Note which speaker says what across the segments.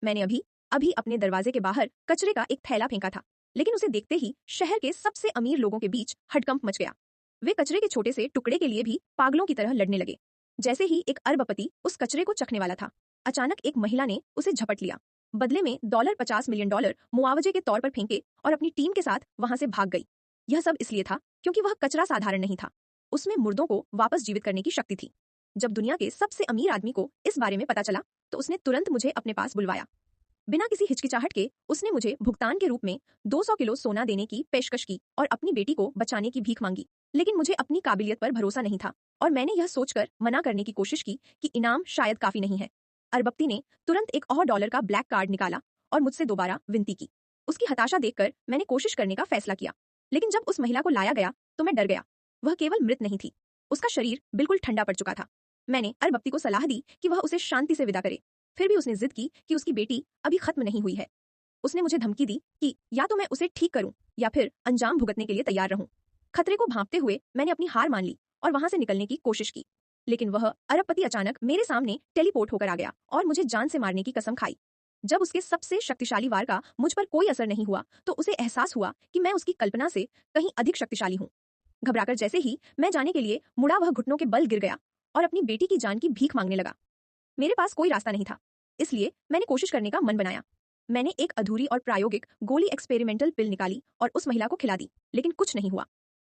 Speaker 1: मैंने अभी अभी अपने दरवाजे के बाहर कचरे का एक थैला फेंका था, लेकिन उसे देखते ही शहर के सबसे अमीर लोगों के बीच हड़कंप मच गया। वे कचरे के छोटे से टुकड़े के लिए भी पागलों की तरह लड़ने लगे। जैसे ही एक अरबपति उस कचरे को चखने वाला था, अचानक एक महिला ने उसे झपट लिया, बदले में $50 मिलियन मुआवजे के तौर पर फेंके और अपनी टीम के साथ वहां से भाग गई। यह सब इसलिए था क्योंकि वह कचरा साधारण नहीं था, उसमें मुर्दों को वापस जीवित करने की शक्ति थी। जब दुनिया के सबसे अमीर आदमी को इस बारे में पता चला तो उसने तुरंत मुझे अपने पास बुलवाया। बिना किसी हिचकिचाहट के उसने मुझे भुगतान के रूप में 200 किलो सोना देने की पेशकश की और अपनी बेटी को बचाने की भीख मांगी। लेकिन मुझे अपनी काबिलियत पर भरोसा नहीं था और मैंने यह सोचकर मना करने की कोशिश की कि इनाम शायद काफी नहीं है। अरबपति ने तुरंत एक और डॉलर का ब्लैक कार्ड निकाला और मुझसे दोबारा विनती की। उसकी हताशा देखकर मैंने कोशिश करने का फैसला किया, लेकिन जब उस महिला को लाया गया तो मैं डर गया। वह केवल मृत नहीं थी, उसका शरीर बिल्कुल ठंडा पड़ चुका था। मैंने अरबपति को सलाह दी कि वह उसे शांति से विदा करे, फिर भी उसने जिद की कि उसकी बेटी अभी खत्म नहीं हुई है। उसने मुझे धमकी दी कि या तो मैं उसे ठीक करूं या फिर अंजाम भुगतने के लिए तैयार रहूं। खतरे को भांपते हुए मैंने अपनी हार मान ली और वहां से निकलने की कोशिश की, लेकिन वह अरबपति अचानक मेरे सामने टेलीपोर्ट होकर आ गया और मुझे जान से मारने की कसम खाई। जब उसके सबसे शक्तिशाली वार का मुझ पर कोई असर नहीं हुआ तो उसे एहसास हुआ कि मैं उसकी कल्पना से कहीं अधिक शक्तिशाली हूँ। घबराकर जैसे ही मैं जाने के लिए मुड़ा, वह घुटनों के बल गिर गया और अपनी बेटी की जान की भीख मांगने लगा। मेरे पास कोई रास्ता नहीं था, इसलिए मैंने कोशिश करने का मन बनाया। मैंने एक अधूरी और प्रायोगिक गोली एक्सपेरिमेंटल पिल निकाली और उस महिला को खिला दी, लेकिन कुछ नहीं हुआ।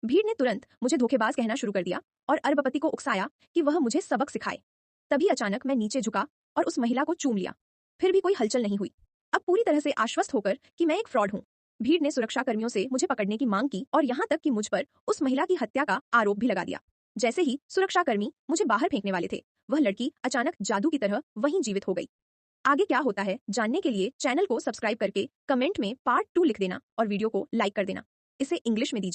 Speaker 1: भीड़ ने तुरंत मुझे धोखेबाज कहना शुरू कर दिया और अरबपति को उकसाया कि वह मुझे सबक सिखाए। तभी अचानक मैं नीचे झुका और उस महिला को चूम लिया, फिर भी कोई हलचल नहीं हुई। अब पूरी तरह से आश्वस्त होकर कि मैं एक फ्रॉड हूँ, भीड़ ने सुरक्षा कर्मियों से मुझे पकड़ने की मांग की और यहाँ तक कि मुझ पर उस महिला की हत्या का आरोप भी लगा दिया। जैसे ही सुरक्षाकर्मी मुझे बाहर फेंकने वाले थे, वह लड़की अचानक जादू की तरह वहीं जीवित हो गई। आगे क्या होता है जानने के लिए चैनल को सब्सक्राइब करके कमेंट में पार्ट 2 लिख देना और वीडियो को लाइक कर देना। इसे इंग्लिश में दीजिए।